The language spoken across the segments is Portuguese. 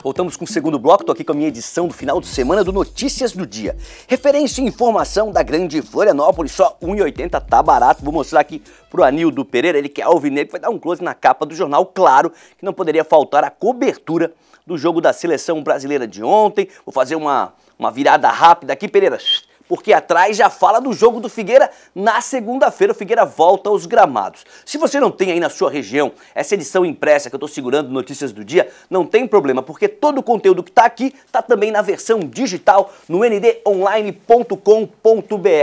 Voltamos com o segundo bloco, tô aqui com a minha edição do final de semana do Notícias do Dia. Referência e informação da grande Florianópolis, só R$ 1,80, tá barato. Vou mostrar aqui pro Anildo Pereira, ele que é alvinegro, vai dar um close na capa do jornal. Claro que não poderia faltar a cobertura do jogo da seleção brasileira de ontem. Vou fazer uma virada rápida aqui, Pereira, porque atrás já fala do jogo do Figueira na segunda-feira. O Figueira volta aos gramados. Se você não tem aí na sua região essa edição impressa que eu estou segurando, Notícias do Dia, não tem problema, porque todo o conteúdo que está aqui está também na versão digital no ndonline.com.br.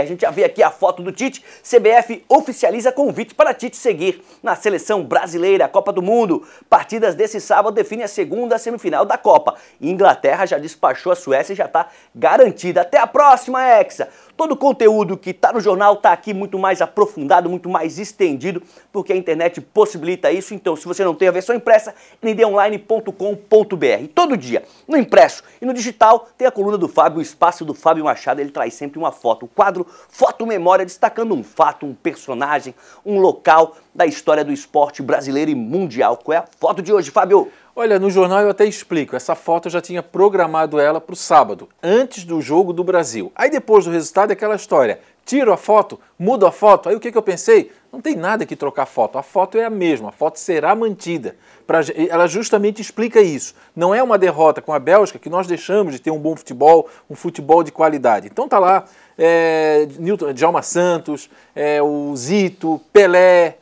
A gente já vê aqui a foto do Tite. CBF oficializa convite para Tite seguir na seleção brasileira, Copa do Mundo. Partidas desse sábado definem a segunda semifinal da Copa. Inglaterra já despachou a Suécia e já está garantida. Até a próxima, Hexa! Todo o conteúdo que está no jornal está aqui muito mais aprofundado, muito mais estendido, porque a internet possibilita isso. Então, se você não tem a versão impressa, ndonline.com.br. Todo dia, no impresso e no digital, tem a coluna do Fábio, o espaço do Fábio Machado. Ele traz sempre uma foto, o quadro Foto Memória, destacando um fato, um personagem, um local da história do esporte brasileiro e mundial. Qual é a foto de hoje, Fábio? Olha, no jornal eu até explico, essa foto eu já tinha programado ela para o sábado, antes do jogo do Brasil. Aí depois do resultado é aquela história, tiro a foto, mudo a foto, aí o que eu pensei? Não tem nada que trocar foto, a foto é a mesma, a foto será mantida. Ela justamente explica isso, não é uma derrota com a Bélgica que nós deixamos de ter um bom futebol, um futebol de qualidade. Então tá lá, Djalma Santos, o Zito, Pelé,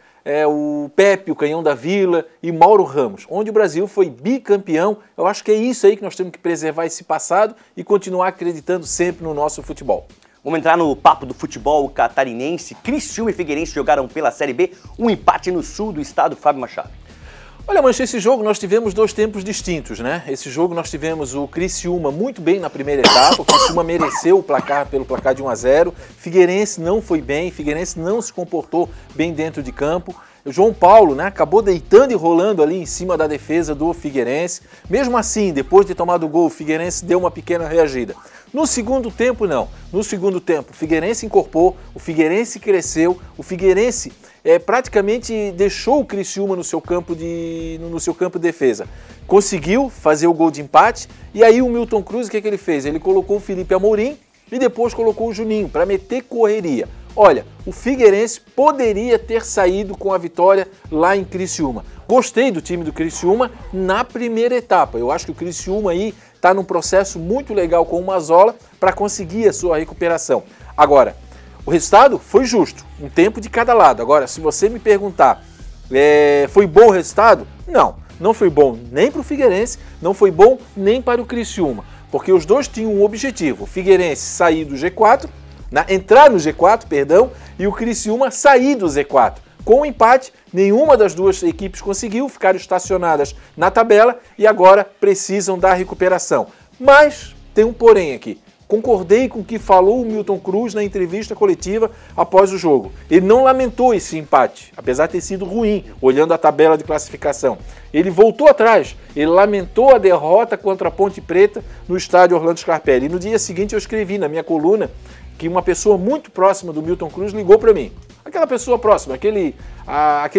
o Pepe, o Canhão da Vila e Mauro Ramos, onde o Brasil foi bicampeão. Eu acho que é isso aí que nós temos que preservar esse passado e continuar acreditando sempre no nosso futebol. Vamos entrar no papo do futebol catarinense. Criciúma e Figueirense jogaram pela Série B, um empate no sul do estado, Fábio Machado. Olha, Mancha, esse jogo nós tivemos dois tempos distintos, né? Esse jogo nós tivemos o Criciúma muito bem na primeira etapa, o Criciúma mereceu o placar pelo placar de 1-0, Figueirense não foi bem, Figueirense não se comportou bem dentro de campo. O João Paulo, né, acabou deitando e rolando ali em cima da defesa do Figueirense. Mesmo assim, depois de ter tomado o gol, o Figueirense deu uma pequena reagida. No segundo tempo, não. No segundo tempo, o Figueirense incorporou, o Figueirense cresceu, o Figueirense praticamente deixou o Criciúma no seu campo de defesa. Conseguiu fazer o gol de empate e aí o Milton Cruz, o que ele fez? Ele colocou o Felipe Amorim e depois colocou o Juninho para meter correria. Olha, o Figueirense poderia ter saído com a vitória lá em Criciúma. Gostei do time do Criciúma na primeira etapa. Eu acho que o Criciúma aí está num processo muito legal com o Mazzola para conseguir a sua recuperação. Agora, o resultado foi justo, um tempo de cada lado. Agora, se você me perguntar, foi bom o resultado? Não, não foi bom nem para o Figueirense, não foi bom nem para o Criciúma, porque os dois tinham um objetivo, o Figueirense sair do G4, entrar no G4, perdão, e o Criciúma sair do Z4. Com o empate, nenhuma das duas equipes conseguiu, ficaram estacionadas na tabela e agora precisam da recuperação. Mas tem um porém aqui. Concordei com o que falou o Milton Cruz na entrevista coletiva após o jogo. Ele não lamentou esse empate, apesar de ter sido ruim, olhando a tabela de classificação. Ele voltou atrás, ele lamentou a derrota contra a Ponte Preta no estádio Orlando Scarpelli. E no dia seguinte eu escrevi na minha coluna que uma pessoa muito próxima do Milton Cruz ligou para mim. Aquela pessoa próxima, aquele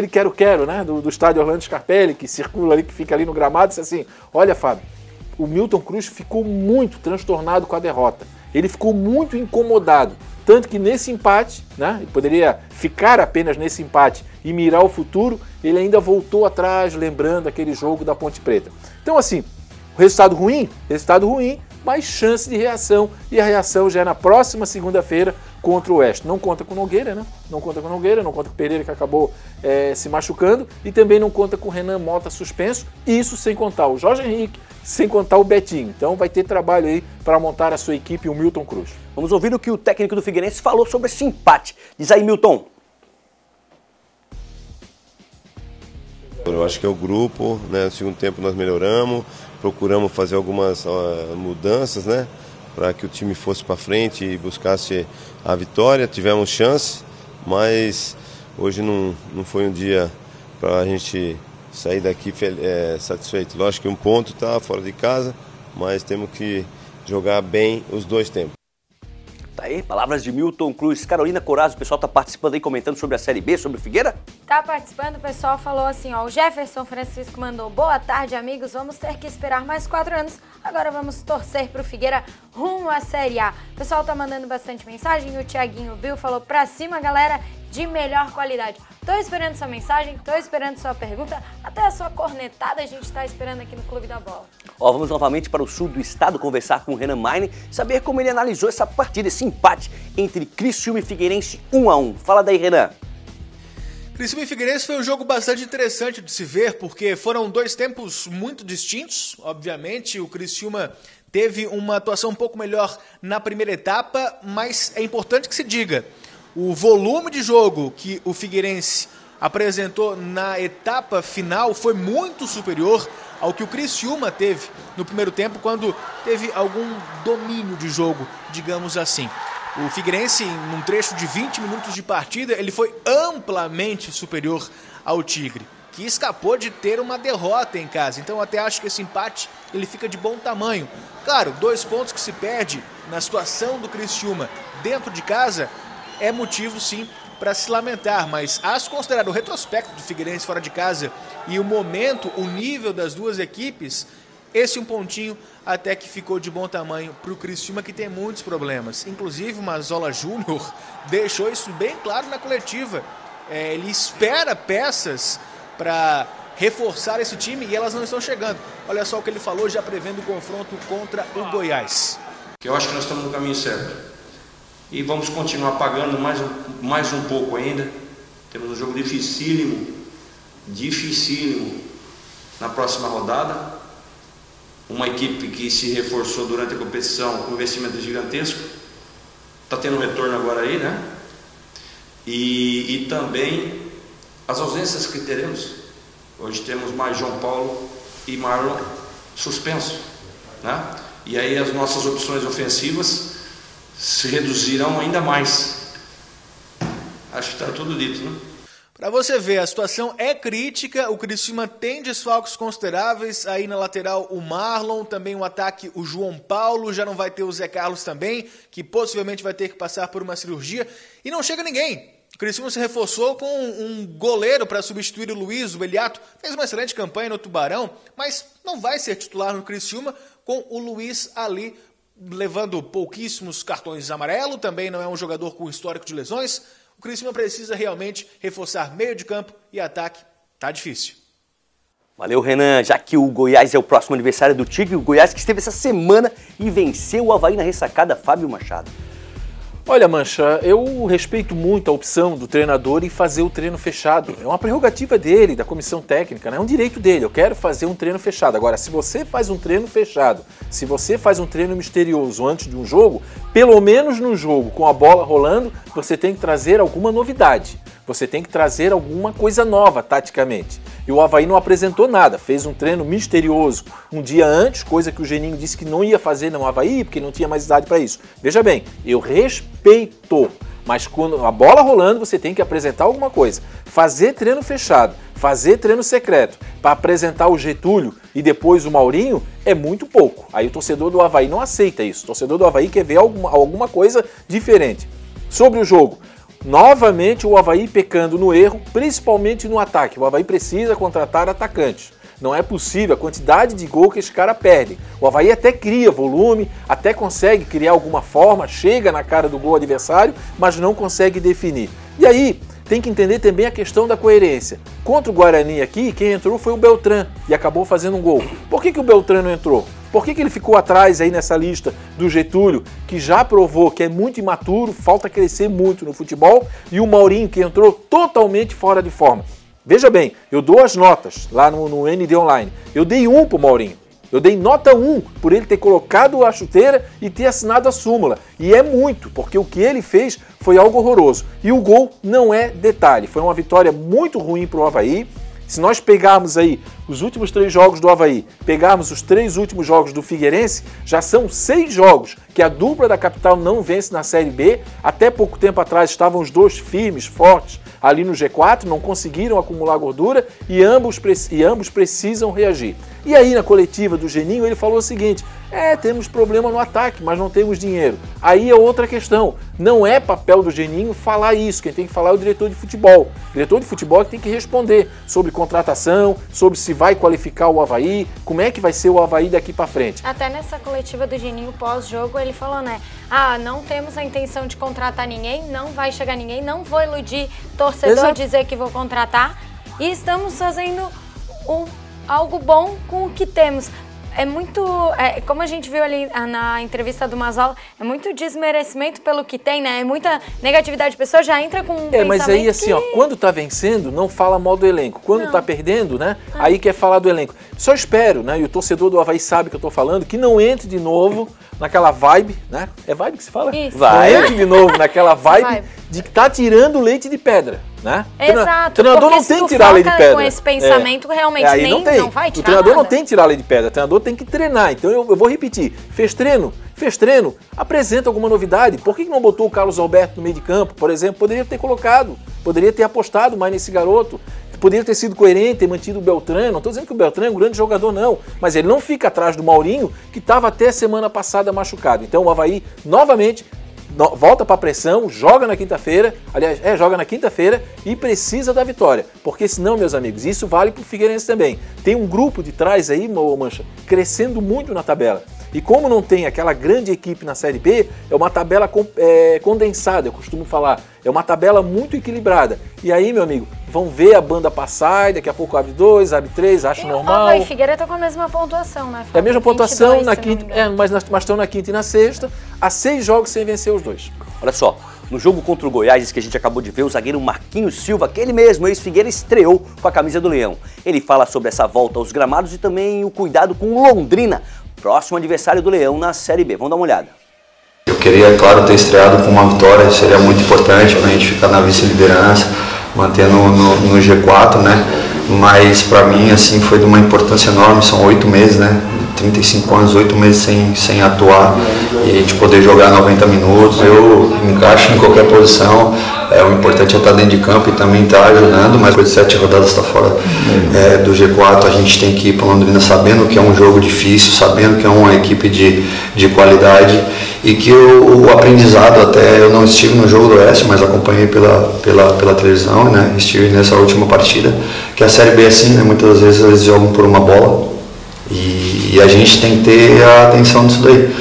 quero-quero, né, do estádio Orlando Scarpelli, que circula ali, que fica ali no gramado, disse assim, olha, Fábio, o Milton Cruz ficou muito transtornado com a derrota. Ele ficou muito incomodado. Tanto que nesse empate, né, ele poderia ficar apenas nesse empate e mirar o futuro, ele ainda voltou atrás, lembrando aquele jogo da Ponte Preta. Então, assim, o resultado ruim, mas chance de reação. E a reação já é na próxima segunda-feira contra o Oeste. Não conta com o Nogueira, né? Não conta com o Nogueira, não conta com o Pereira, que acabou se machucando, e também não conta com o Renan Mota suspenso, isso sem contar o Jorge Henrique, sem contar o Betinho. Então vai ter trabalho aí para montar a sua equipe, o Milton Cruz. Vamos ouvir o que o técnico do Figueirense falou sobre esse empate. Diz aí, Milton. Eu acho que é o grupo, né? No segundo tempo nós melhoramos, procuramos fazer algumas mudanças, né? Para que o time fosse para frente e buscasse a vitória. Tivemos chance, mas hoje não foi um dia para a gente sair daqui satisfeito. Lógico que um ponto está fora de casa, mas temos que jogar bem os dois tempos. Tá aí, palavras de Milton Cruz. Carolina Corazzo, o pessoal tá participando aí, comentando sobre a Série B, sobre o Figueira? Tá participando, o pessoal falou assim, ó, o Jefferson Francisco mandou: boa tarde, amigos, vamos ter que esperar mais 4 anos, agora vamos torcer pro Figueira rumo à Série A. O pessoal tá mandando bastante mensagem, o Thiaguinho Bill falou: pra cima, galera, de melhor qualidade. Tô esperando sua mensagem, tô esperando sua pergunta, até a sua cornetada a gente tá esperando aqui no Clube da Bola. Ó, vamos novamente para o sul do estado conversar com o Renan Mine, saber como ele analisou essa partida, esse empate entre Criciúma e Figueirense 1-1. Fala daí, Renan. Criciúma e Figueirense foi um jogo bastante interessante de se ver, porque foram 2 tempos muito distintos. Obviamente, o Criciúma teve uma atuação um pouco melhor na primeira etapa, mas é importante que se diga, o volume de jogo que o Figueirense apresentou na etapa final foi muito superior ao que o Criciúma teve no primeiro tempo, quando teve algum domínio de jogo, digamos assim. O Figueirense, num trecho de 20 minutos de partida, ele foi amplamente superior ao Tigre, que escapou de ter uma derrota em casa. Então eu até acho que esse empate ele fica de bom tamanho. Claro, 2 pontos que se perde na situação do Criciúma dentro de casa é motivo sim para se lamentar, mas a se considerar o retrospecto do Figueirense fora de casa e o momento, o nível das duas equipes, esse um pontinho até que ficou de bom tamanho para o Criciúma, que tem muitos problemas. Inclusive o Mazzola Júnior deixou isso bem claro na coletiva. Ele espera peças para reforçar esse time e elas não estão chegando. Olha só o que ele falou, já prevendo o confronto contra o Goiás. Eu acho que nós estamos no caminho certo. E vamos continuar pagando mais um pouco ainda. Temos um jogo dificílimo na próxima rodada. Uma equipe que se reforçou durante a competição com investimento gigantesco. Está tendo um retorno agora aí, né? E também as ausências que teremos. Hoje temos mais João Paulo e Marlon suspenso, né? E aí as nossas opções ofensivas se reduzirão ainda mais. Acho que está tudo dito, né? Para você ver, a situação é crítica, o Criciúma tem desfalques consideráveis, aí na lateral o Marlon, também o ataque o João Paulo, já não vai ter o Zé Carlos também, que possivelmente vai ter que passar por uma cirurgia, e não chega ninguém. O Criciúma se reforçou com um goleiro para substituir o Luiz, o Beliato, fez uma excelente campanha no Tubarão, mas não vai ser titular no Criciúma com o Luiz ali levando pouquíssimos cartões amarelo, também não é um jogador com histórico de lesões. O Criciúma precisa realmente reforçar meio de campo e ataque. Tá difícil. Valeu, Renan. Já que o Goiás é o próximo aniversário do Tigre, o Goiás que esteve essa semana e venceu o Avaí na ressacada, Fábio Machado. Olha, Mancha, eu respeito muito a opção do treinador em fazer o treino fechado. É uma prerrogativa dele, da comissão técnica, né? É um direito dele. Eu quero fazer um treino fechado. Agora, se você faz um treino fechado, se você faz um treino misterioso antes de um jogo, pelo menos no jogo, com a bola rolando, você tem que trazer alguma novidade. Você tem que trazer alguma coisa nova, taticamente. E o Avaí não apresentou nada, fez um treino misterioso um dia antes, coisa que o Geninho disse que não ia fazer no Avaí, porque não tinha mais idade para isso. Veja bem, eu respeito, mas quando a bola rolando, você tem que apresentar alguma coisa. Fazer treino fechado, fazer treino secreto, para apresentar o Getúlio e depois o Maurinho, é muito pouco. Aí o torcedor do Avaí não aceita isso. O torcedor do Avaí quer ver alguma coisa diferente. Sobre o jogo, novamente o Avaí pecando no erro, principalmente no ataque. O Avaí precisa contratar atacantes. Não é possível a quantidade de gol que esse cara perde. O Avaí até cria volume, até consegue criar alguma forma, chega na cara do gol adversário, mas não consegue definir. E aí tem que entender também a questão da coerência. Contra o Guarani aqui, quem entrou foi o Beltrán e acabou fazendo um gol. Por que o Beltrán não entrou? Por que ele ficou atrás aí nessa lista do Getúlio, que já provou que é muito imaturo, falta crescer muito no futebol, e o Maurinho, que entrou totalmente fora de forma? Veja bem, eu dou as notas lá no ND Online. Eu dei 1 pro Maurinho. Eu dei nota 1 por ele ter colocado a chuteira e ter assinado a súmula. E é muito, porque o que ele fez foi algo horroroso. E o gol não é detalhe. Foi uma vitória muito ruim pro Avaí. Se nós pegarmos aí os últimos 3 jogos do Avaí, pegarmos os 3 últimos jogos do Figueirense, já são 6 jogos que a dupla da capital não vence na Série B. Até pouco tempo atrás estavam os dois firmes, fortes, ali no G4, não conseguiram acumular gordura e ambos precisam reagir. E aí na coletiva do Geninho ele falou o seguinte, temos problema no ataque, mas não temos dinheiro. Aí é outra questão, não é papel do Geninho falar isso, quem tem que falar é o diretor de futebol. O diretor de futebol é que tem que responder sobre contratação, sobre se vai qualificar o Avaí, como é que vai ser o Avaí daqui para frente. Até nessa coletiva do Geninho pós-jogo ele falou, né, não temos a intenção de contratar ninguém, não vai chegar ninguém, não vou iludir torcedor dizer que vou contratar e estamos fazendo algo bom com o que temos. É muito, como a gente viu ali na entrevista do Mazola, é muito desmerecimento pelo que tem, né? É muita negatividade, a pessoa já entra com um pensamento mas aí assim, quando tá vencendo, não fala mal do elenco. Quando tá perdendo, né? Aí quer falar do elenco. Só espero, né? E o torcedor do Avaí sabe que eu tô falando, que não entre de novo naquela vibe, né? É vibe que se fala? Isso. Vai. Não entre de novo naquela vibe de que tá tirando leite de pedra, né? Exato. O treinador não tem que tirar leite de pedra. Com esse pensamento, realmente aí não vai tirar. O treinador nada. não tem que tirar leite de pedra, o treinador tem que treinar. Então eu vou repetir, fez treino, apresenta alguma novidade. Por que não botou o Carlos Alberto no meio de campo, por exemplo? Poderia ter colocado, poderia ter apostado mais nesse garoto. Poderia ter sido coerente, ter mantido o Beltrán. Não estou dizendo que o Beltrán é um grande jogador, não. Mas ele não fica atrás do Maurinho, que estava até semana passada machucado. Então o Avaí, novamente, volta para a pressão, joga na quinta-feira. Aliás, joga na quinta-feira e precisa da vitória. Porque senão, meus amigos, isso vale para o Figueirense também. Tem um grupo de trás aí, Mancha, crescendo muito na tabela. E como não tem aquela grande equipe na Série B, é uma tabela condensada, eu costumo falar. É uma tabela muito equilibrada. E aí, meu amigo, vão ver a banda passar, e daqui a pouco abre 2, abre 3, acho normal. Avaí e Figueira estão com a mesma pontuação, né? É a mesma pontuação 22, na quinta, mas estão na quinta e na sexta, há 6 jogos sem vencer os dois. Olha só, no jogo contra o Goiás, que a gente acabou de ver, o zagueiro Marquinhos Silva, aquele mesmo ex-Figueira, estreou com a camisa do Leão. Ele fala sobre essa volta aos gramados e também o cuidado com o Londrina, próximo adversário do Leão na Série B. Vamos dar uma olhada. Eu queria, claro, ter estreado com uma vitória, seria muito importante para a gente ficar na vice-liderança, mantendo no G4, né? Mas para mim, assim, foi de uma importância enorme, são 8 meses, né? 35 anos, 8 meses sem atuar, e a gente poder jogar 90 minutos, eu me encaixo em qualquer posição, o importante é estar dentro de campo e também estar ajudando, mas depois de 7 rodadas está fora do G4, a gente tem que ir para Londrina sabendo que é um jogo difícil, sabendo que é uma equipe de qualidade, e que o aprendizado, até eu não estive no jogo do Oeste, mas acompanhei pela televisão, né? Estive nessa última partida, que a Série B é assim, né? Muitas vezes eles jogam por uma bola, e a gente tem que ter a atenção nisso daí.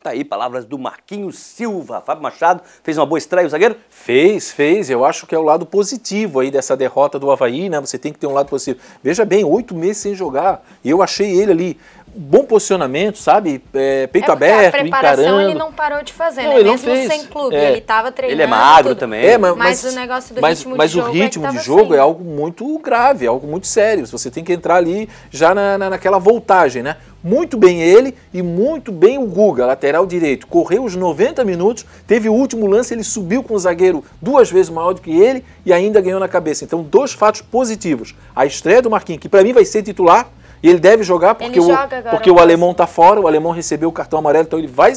Tá aí, palavras do Marquinhos Silva. Fábio Machado fez uma boa estreia, o zagueiro? Fez. Eu acho que é o lado positivo aí dessa derrota do Avaí, né? Você tem que ter um lado positivo. Veja bem, 8 meses sem jogar. E eu achei ele ali, bom posicionamento, sabe? Peito aberto, a preparação encarando. ele não parou de fazer, não, né? ele Mesmo não fez. Sem clube, ele estava treinando. Ele é magro tudo. também. Mas o negócio do ritmo de jogo o ritmo de jogo é algo muito grave, é algo muito sério. Você tem que entrar ali já naquela voltagem, né? Muito bem ele e muito bem o Guga, lateral direito. Correu os 90 minutos, teve o último lance, ele subiu com o zagueiro 2 vezes maior do que ele e ainda ganhou na cabeça. Então, 2 fatos positivos. A estreia do Marquinhos, que para mim vai ser titular, e ele deve jogar porque o alemão tá fora, o alemão recebeu o cartão amarelo, então ele vai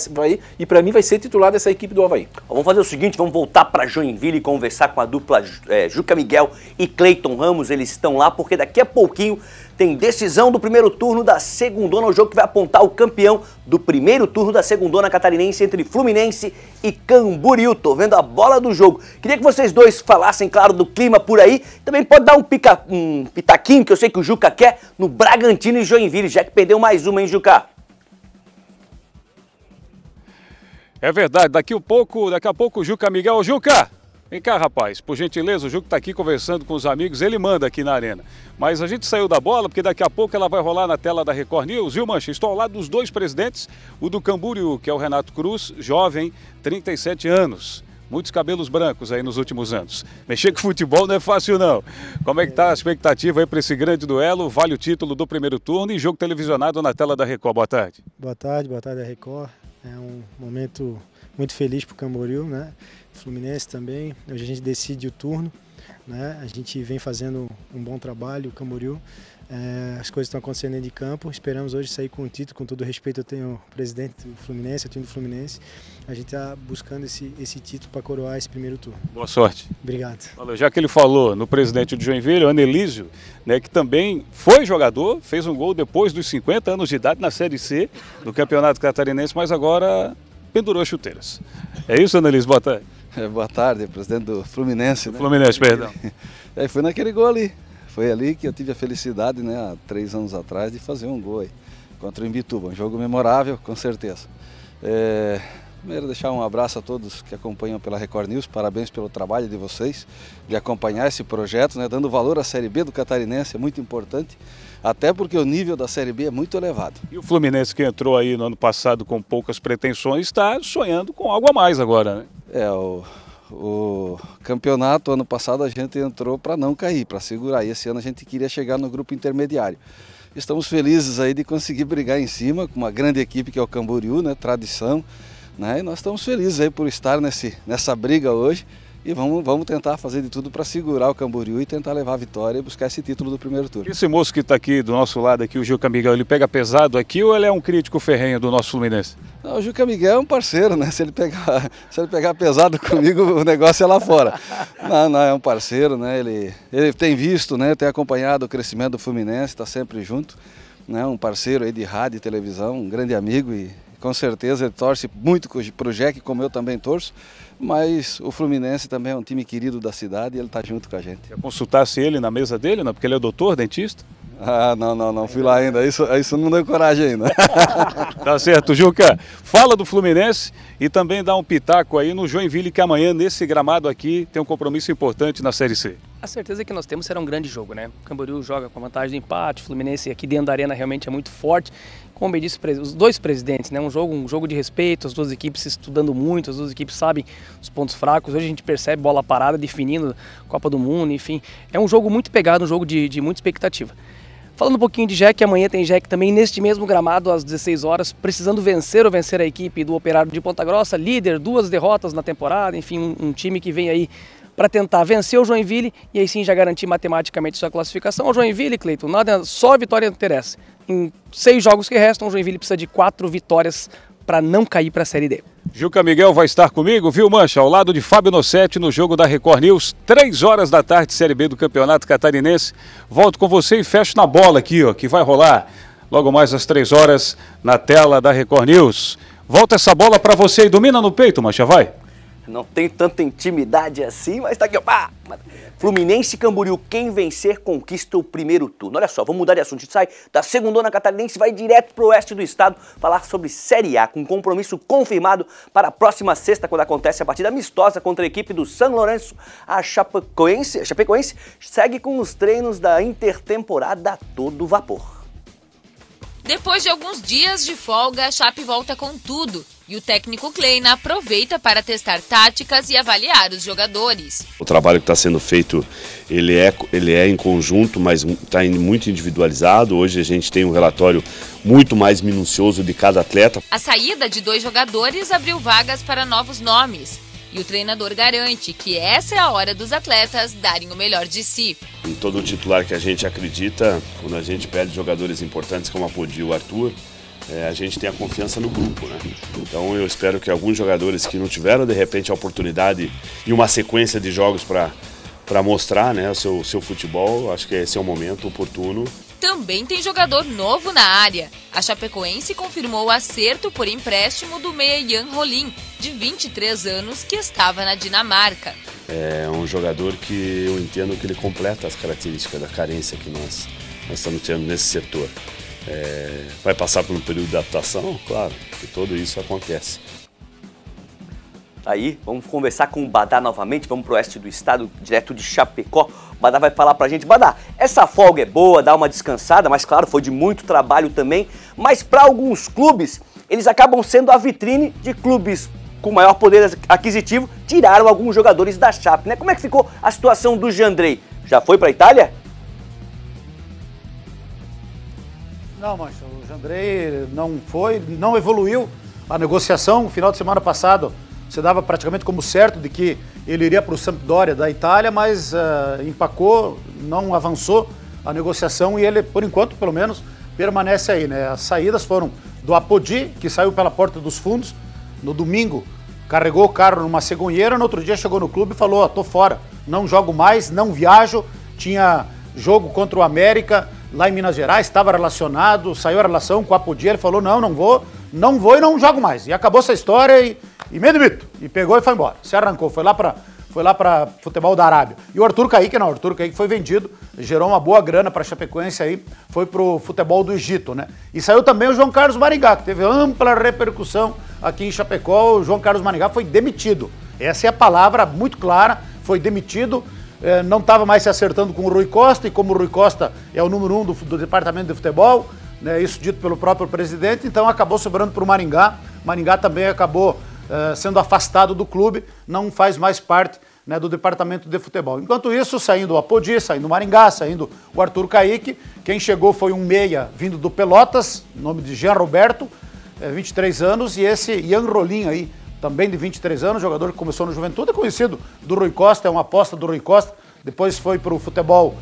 e para mim vai ser titular dessa equipe do Avaí. Vamos fazer o seguinte, vamos voltar para Joinville e conversar com a dupla Juca Miguel e Cleiton Ramos. Eles estão lá porque daqui a pouquinho tem decisão do primeiro turno da segundona, o jogo que vai apontar o campeão do primeiro turno da segundona catarinense entre Fluminense e Camboriú. Tô vendo a bola do jogo. Queria que vocês dois falassem, claro, do clima por aí. Também pode dar um pitaquinho, que eu sei que o Juca quer, no Bragantino e Joinville, já que perdeu mais uma, hein, Juca? É verdade, daqui a pouco o Juca Miguel. Ô, Juca, vem cá, rapaz, por gentileza, o Juca está aqui conversando com os amigos, ele manda aqui na arena. Mas a gente saiu da bola, porque daqui a pouco ela vai rolar na tela da Record News, viu, Mancha? Estou ao lado dos 2 presidentes, o do Camboriú, que é o Renato Cruz, jovem, 37 anos. Muitos cabelos brancos aí nos últimos anos. Mexer com futebol não é fácil, não. Como é que tá a expectativa aí para esse grande duelo? Vale o título do primeiro turno e jogo televisionado na tela da Record. Boa tarde. Boa tarde, da Record. É um momento muito feliz para o Camboriú, né? Fluminense também. Hoje a gente decide o turno, né? A gente vem fazendo um bom trabalho, o Camboriú. As coisas estão acontecendo dentro de campo, esperamos hoje sair com o título. Com todo respeito, eu tenho o presidente do Fluminense, o time do Fluminense. A gente está buscando esse título para coroar esse primeiro turno. Boa sorte. Obrigado. Já que ele falou no presidente do Joinville, o Anelísio, né, que também foi jogador, fez um gol depois dos 50 anos de idade na Série C do Campeonato Catarinense, mas agora pendurou as chuteiras. É isso, Anelísio? Boa tarde. Boa tarde, presidente do Fluminense. Fluminense, perdão. Foi naquele gol ali. Foi ali que eu tive a felicidade, né, há 3 anos atrás, de fazer um gol aí, contra o Imbituba. Um jogo memorável, com certeza. Primeiro, deixar um abraço a todos que acompanham pela Record News. Parabéns pelo trabalho de vocês, de acompanhar esse projeto, né, dando valor à Série B do Catarinense, é muito importante. Até porque o nível da Série B é muito elevado. E o Fluminense, que entrou aí no ano passado com poucas pretensões, está sonhando com algo a mais agora, né? O campeonato, ano passado, a gente entrou para não cair, para segurar. E esse ano a gente queria chegar no grupo intermediário. Estamos felizes aí de conseguir brigar em cima com uma grande equipe que é o Camboriú, né? Tradição. Né? E nós estamos felizes aí por estar nessa briga hoje. E vamos tentar fazer de tudo para segurar o Camboriú e tentar levar a vitória e buscar esse título do primeiro turno. Esse moço que está aqui do nosso lado, aqui, o Juca Miguel, ele pega pesado aqui ou ele é um crítico ferrenho do nosso Fluminense? Não, o Juca Miguel é um parceiro, né? Se ele pegar pesado comigo, o negócio é lá fora. Não, é um parceiro, né? Ele tem visto, né? Tem acompanhado o crescimento do Fluminense, está sempre junto. Né? Um parceiro aí de rádio e televisão, um grande amigo e com certeza ele torce muito para o Jack, como eu também torço. Mas o Fluminense também é um time querido da cidade e ele está junto com a gente. Quer consultasse ele na mesa dele, não? Porque ele é doutor, dentista? Ah, não fui lá ainda, isso não deu coragem ainda. Tá certo, Juca. Fala do Fluminense e também dá um pitaco aí no Joinville, que amanhã, nesse gramado aqui, tem um compromisso importante na Série C. A certeza que nós temos será um grande jogo, né? O Camboriú joga com a vantagem do empate, o Fluminense aqui dentro da arena realmente é muito forte. Como bem disse os dois presidentes, né? Um jogo de respeito, as duas equipes se estudando muito, as duas equipes sabem os pontos fracos. Hoje a gente percebe bola parada, definindo Copa do Mundo, enfim. É um jogo muito pegado, um jogo de muita expectativa. Falando um pouquinho de Jack, amanhã tem Jack também neste mesmo gramado às 16 horas, precisando vencer a equipe do Operário de Ponta Grossa, líder, 2 derrotas na temporada, enfim, um time que vem aí para tentar vencer o Joinville e aí sim já garantir matematicamente sua classificação. O Joinville, Cleiton, só a vitória interessa. Em 6 jogos que restam, o Joinville precisa de 4 vitórias para não cair para a Série D. Juca Miguel vai estar comigo, viu, Mancha? Ao lado de Fábio Nossetti no jogo da Record News, 3 horas da tarde, Série B do Campeonato Catarinense. Volto com você e fecho na bola aqui, ó, que vai rolar logo mais às 3 horas na tela da Record News. Volta essa bola para você e domina no peito, Mancha, vai. Não tem tanta intimidade assim, mas tá aqui, ó. Pá! Fluminense e Camboriú, quem vencer conquista o primeiro turno. Olha só, vamos mudar de assunto. A gente sai da segundona catarinense e vai direto pro oeste do estado falar sobre Série A, com compromisso confirmado para a próxima sexta, quando acontece a partida amistosa contra a equipe do São Lourenço. A Chapecoense segue com os treinos da intertemporada a todo vapor. Depois de alguns dias de folga, a Chape volta com tudo. E o técnico Kleina aproveita para testar táticas e avaliar os jogadores. O trabalho que está sendo feito, ele é em conjunto, mas está muito individualizado. Hoje a gente tem um relatório muito mais minucioso de cada atleta. A saída de 2 jogadores abriu vagas para novos nomes. E o treinador garante que essa é a hora dos atletas darem o melhor de si. Em todo o titular que a gente acredita, quando a gente perde jogadores importantes como a Podi e o Arthur, a gente tem a confiança no grupo, né? Então eu espero que alguns jogadores que não tiveram de repente a oportunidade e uma sequência de jogos para mostrar, né, o seu futebol, acho que esse é o momento oportuno. Também tem jogador novo na área. A Chapecoense confirmou o acerto por empréstimo do meia Jan Rolim, de 23 anos, que estava na Dinamarca. É um jogador que eu entendo que ele completa as características da carência que nós estamos tendo nesse setor. Vai passar por um período de adaptação? Claro, que tudo isso acontece. Aí, vamos conversar com o Badá novamente, vamos pro oeste do estado, direto de Chapecó. O Badá vai falar pra gente. Badá, essa folga é boa, dá uma descansada, mas claro, foi de muito trabalho também. Mas para alguns clubes, eles acabam sendo a vitrine de clubes com maior poder aquisitivo, tiraram alguns jogadores da Chape, né? Como é que ficou a situação do Jandrei? Já foi pra Itália? Não, Mancha, o Jandrei não evoluiu. A negociação, no final de semana passado, você dava praticamente como certo de que ele iria para o Sampdoria da Itália, mas empacou, não avançou. a negociação e ele, por enquanto, pelo menos, permanece aí, né? As saídas foram do Apodi, que saiu pela porta dos fundos, no domingo carregou o carro numa cegonheira, no outro dia chegou no clube e falou, tô fora, não jogo mais, não viajo, tinha jogo contra o América lá em Minas Gerais, estava relacionado, saiu a relação com o Apodi, ele falou, não vou e não jogo mais. E acabou essa história e e pegou e foi embora. Se arrancou, foi lá para futebol da Arábia. E o Arthur Kaique foi vendido, gerou uma boa grana para a Chapecoense aí, foi pro futebol do Egito, né? E saiu também o João Carlos Maringá, que teve ampla repercussão aqui em Chapecó. O João Carlos Maringá foi demitido. Essa é a palavra muito clara, foi demitido, não estava mais se acertando com o Rui Costa, e como o Rui Costa é o número 1 do departamento de futebol, né, isso dito pelo próprio presidente, então acabou sobrando para o Maringá. Maringá também acabou sendo afastado do clube, não faz mais parte, né, do departamento de futebol. Enquanto isso, saindo o Apodi, saindo o Maringá, saindo o Arthur Kaique, quem chegou foi um meia vindo do Pelotas, nome de Jean Roberto, 23 anos, e esse Ian Rolim aí, também de 23 anos, jogador que começou no Juventude, é conhecido do Rui Costa, é uma aposta do Rui Costa, depois foi para o futebol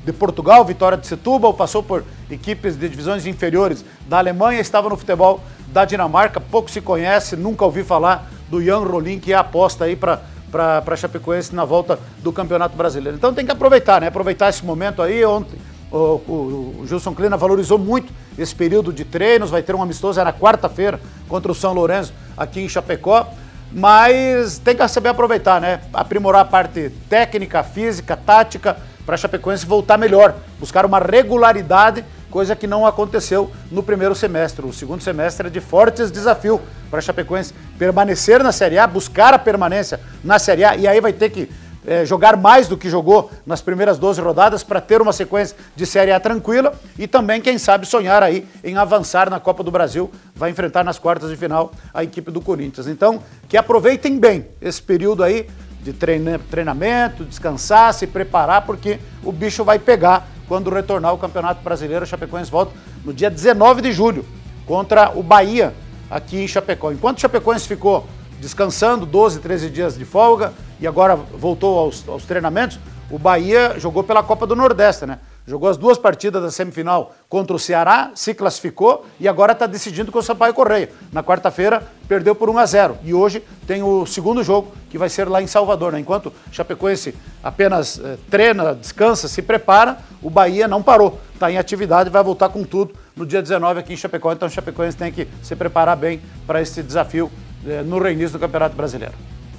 de Portugal, Vitória de Setúbal, passou por equipes de divisões inferiores da Alemanha, estava no futebol da Dinamarca, pouco se conhece, nunca ouvi falar do Ian Rolim, que é a aposta aí para Chapecoense na volta do Campeonato Brasileiro. Então tem que aproveitar, né? Aproveitar esse momento aí. Ontem o Gilson Klina valorizou muito esse período de treinos, vai ter um amistoso na quarta-feira contra o São Lourenço aqui em Chapecó, mas tem que saber aproveitar, né? Aprimorar a parte técnica, física, tática, para a Chapecoense voltar melhor, buscar uma regularidade, coisa que não aconteceu no primeiro semestre. O segundo semestre é de fortes desafios para a Chapecoense permanecer na Série A, buscar a permanência na Série A, e aí vai ter que jogar mais do que jogou nas primeiras 12 rodadas para ter uma sequência de Série A tranquila e também, quem sabe, sonhar aí em avançar na Copa do Brasil, vai enfrentar nas quartas de final a equipe do Corinthians. Então, que aproveitem bem esse período aí de treinamento, descansar, se preparar, porque o bicho vai pegar quando retornar ao Campeonato Brasileiro. A Chapecoense volta no dia 19 de julho contra o Bahia aqui em Chapecó. Enquanto o Chapecoense ficou descansando, 12, 13 dias de folga, e agora voltou aos treinamentos, o Bahia jogou pela Copa do Nordeste, né? Jogou as 2 partidas da semifinal contra o Ceará, se classificou e agora está decidindo com o Sampaio Correia. Na quarta-feira perdeu por 1-0 e hoje tem o segundo jogo, que vai ser lá em Salvador, né? Enquanto o Chapecoense apenas treina, descansa, se prepara, o Bahia não parou, está em atividade e vai voltar com tudo no dia 19 aqui em Chapecó. Então o Chapecoense tem que se preparar bem para esse desafio no reinício do Campeonato Brasileiro.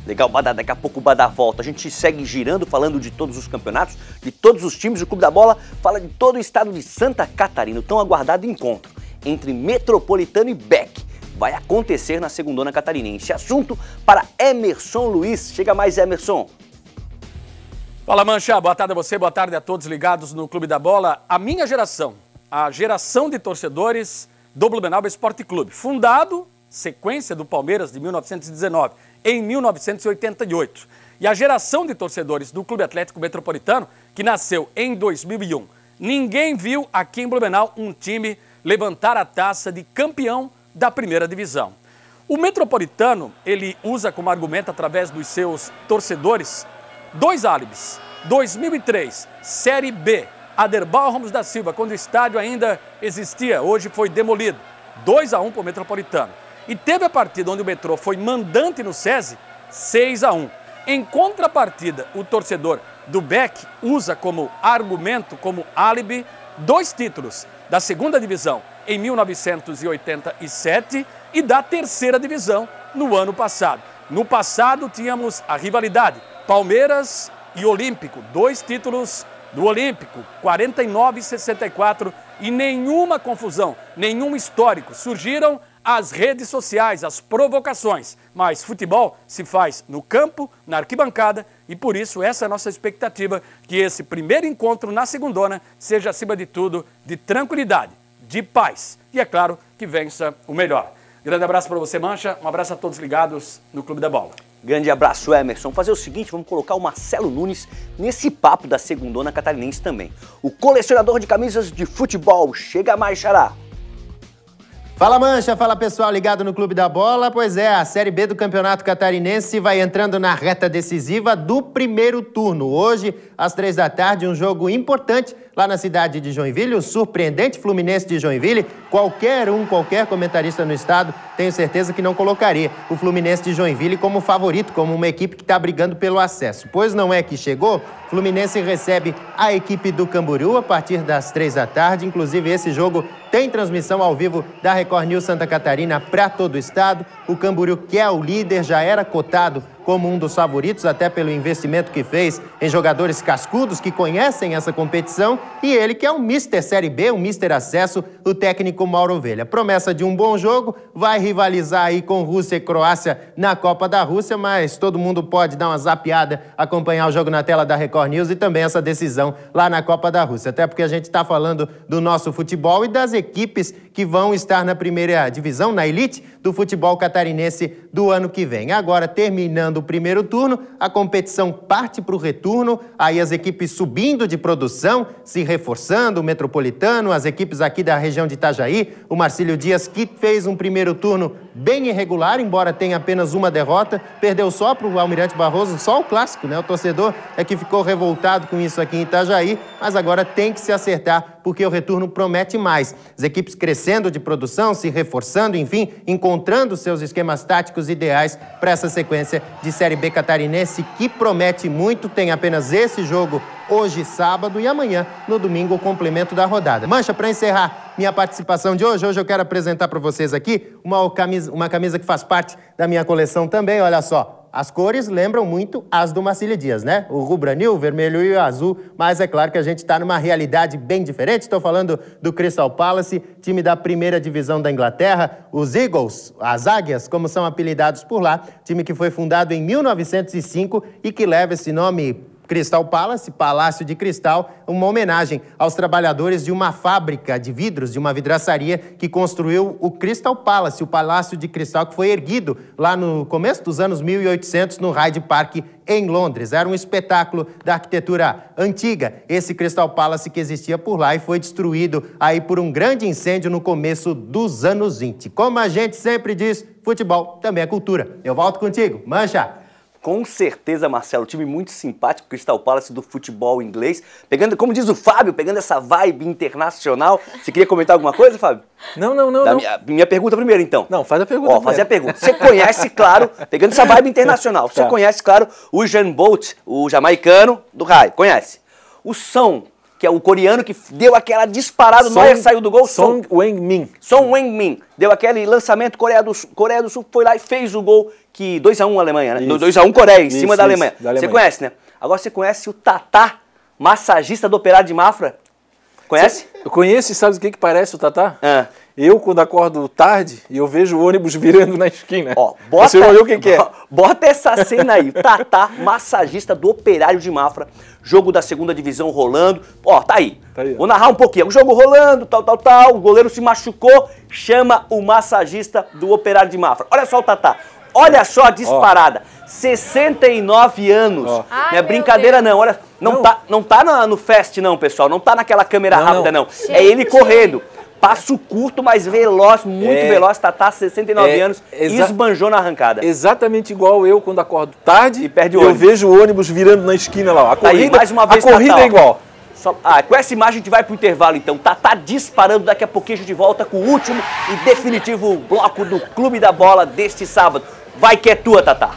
Legal, Badá, daqui a pouco o Badá volta. A gente segue girando, falando de todos os campeonatos, de todos os times. O Clube da Bola fala de todo o estado de Santa Catarina. O tão aguardado encontro entre Metropolitano e Beck vai acontecer na Segundona Catarinense. Assunto para Emerson Luiz. Chega mais, Emerson. Fala, Mancha. Boa tarde a você, boa tarde a todos ligados no Clube da Bola. A minha geração, a geração de torcedores do Blumenau Esporte Clube, fundado, sequência do Palmeiras de 1919, em 1988. E a geração de torcedores do Clube Atlético Metropolitano, que nasceu em 2001. Ninguém viu aqui em Blumenau um time levantar a taça de campeão da primeira divisão. O Metropolitano, ele usa como argumento, através dos seus torcedores, 2 álibis. 2003, Série B, Aderbal Ramos da Silva, quando o estádio ainda existia, hoje foi demolido. 2-1 para o Metropolitano. E teve a partida onde o Metrô foi mandante no SESI, 6-1. Em contrapartida, o torcedor do Beck usa como argumento, como álibi, 2 títulos da segunda divisão em 1987 e da terceira divisão no ano passado. No passado tínhamos a rivalidade Palmeiras e Olímpico, 2 títulos do Olímpico, 49 e 64, e nenhuma confusão, nenhum histórico. Surgiram as redes sociais, as provocações, mas futebol se faz no campo, na arquibancada, e por isso essa é a nossa expectativa, que esse primeiro encontro na Segundona seja, acima de tudo, de tranquilidade, de paz, e é claro, que vença o melhor. Grande abraço para você, Mancha, um abraço a todos ligados no Clube da Bola. Grande abraço, Emerson. Fazer o seguinte, vamos colocar o Marcelo Nunes nesse papo da Segundona Catarinense também. O colecionador de camisas de futebol. Chega mais, Xará. Fala, Mancha, fala pessoal ligado no Clube da Bola. Pois é, a Série B do Campeonato Catarinense vai entrando na reta decisiva do primeiro turno. Hoje, às 3 da tarde, um jogo importante lá na cidade de Joinville, o surpreendente Fluminense de Joinville. Qualquer comentarista no estado, tenho certeza que não colocaria o Fluminense de Joinville como favorito, como uma equipe que está brigando pelo acesso. Pois não é que chegou, Fluminense recebe a equipe do Camboriú a partir das 3 da tarde. Inclusive, esse jogo tem transmissão ao vivo da Record News Santa Catarina para todo o estado. O Camboriú, que é o líder, já era cotado como um dos favoritos, até pelo investimento que fez em jogadores cascudos que conhecem essa competição. E ele, que é um Mister Série B, um Mister Acesso, o técnico Mauro Ovelha. Promessa de um bom jogo, vai rivalizar aí com Rússia e Croácia na Copa da Rússia, mas todo mundo pode dar uma zapeada, acompanhar o jogo na tela da Record News e também essa decisão lá na Copa da Rússia. Até porque a gente está falando do nosso futebol e das equipes que vão estar na primeira divisão, na elite do futebol catarinense do ano que vem. Agora, terminando o primeiro turno, a competição parte para o retorno, aí as equipes subindo de produção, se reforçando, o Metropolitano, as equipes aqui da região de Itajaí, o Marcílio Dias, que fez um primeiro turno bem irregular, embora tenha apenas uma derrota, perdeu só para o Almirante Barroso, só o clássico, né? O torcedor é que ficou revoltado com isso aqui em Itajaí, mas agora tem que se acertar, porque o retorno promete mais. As equipes crescendo de produção, se reforçando, enfim, encontrando seus esquemas táticos ideais para essa sequência de Série B catarinense, que promete muito. Tem apenas esse jogo hoje, sábado, e amanhã, no domingo, o complemento da rodada. Mancha, para encerrar minha participação de hoje, eu quero apresentar para vocês aqui uma camisa que faz parte da minha coleção também, olha só. As cores lembram muito as do Marcílio Dias, né? O rubro-anil, o vermelho e o azul, mas é claro que a gente está numa realidade bem diferente. Estou falando do Crystal Palace, time da primeira divisão da Inglaterra, os Eagles, as Águias, como são apelidados por lá, time que foi fundado em 1905 e que leva esse nome Crystal Palace, Palácio de Cristal, uma homenagem aos trabalhadores de uma fábrica de vidros, de uma vidraçaria que construiu o Crystal Palace, o Palácio de Cristal, que foi erguido lá no começo dos anos 1800 no Hyde Park, em Londres. Era um espetáculo da arquitetura antiga, esse Crystal Palace que existia por lá e foi destruído aí por um grande incêndio no começo dos anos 20. Como a gente sempre diz, futebol também é cultura. Eu volto contigo, Mancha! Com certeza, Marcelo, time muito simpático, Crystal Palace do futebol inglês. Pegando, como diz o Fábio, pegando essa vibe internacional. Você queria comentar alguma coisa, Fábio? Não. Minha pergunta primeiro, então. Não, faz a pergunta. Fazer a pergunta. Você conhece, claro, pegando essa vibe internacional, você conhece, claro, o Usain Bolt, o jamaicano do raio. Conhece? O Son, que é o coreano que deu aquela disparada, o Neuer saiu do gol. Son Heung-min. Son Heung-min. Deu aquele lançamento, Coreia do Sul foi lá e fez o gol, que 2-1 Alemanha, né? 2-1 Coreia, em cima da Alemanha. Você conhece, né? Agora você conhece o Tatá, massagista do Operário de Mafra? Conhece? Eu conheço e sabe o que parece o Tatá? Eu, quando acordo tarde, e eu vejo o ônibus virando na esquina. Você olhou o que é? Bota essa cena aí. Tatá, massagista do Operário de Mafra. Jogo da segunda divisão rolando. Tá aí. Vou narrar um pouquinho. O jogo rolando, tal. O goleiro se machucou. Chama o massagista do Operário de Mafra. Olha só o Tatá. Olha só a disparada. 69 anos. Não é brincadeira, não. Olha, não tá no fast, não, pessoal. Não tá naquela câmera rápida, não. É ele correndo. Passo curto, mas veloz, muito veloz. Tatá, 69 anos, esbanjou na arrancada. Exatamente igual eu, quando acordo tarde e perde o ônibus. Eu vejo o ônibus virando na esquina lá. A corrida, mais uma vez, a corrida é igual. Com essa imagem a gente vai pro intervalo, então. Tatá disparando, daqui a pouquinho a gente volta com o último e definitivo bloco do Clube da Bola deste sábado. Vai que é tua, Tatá.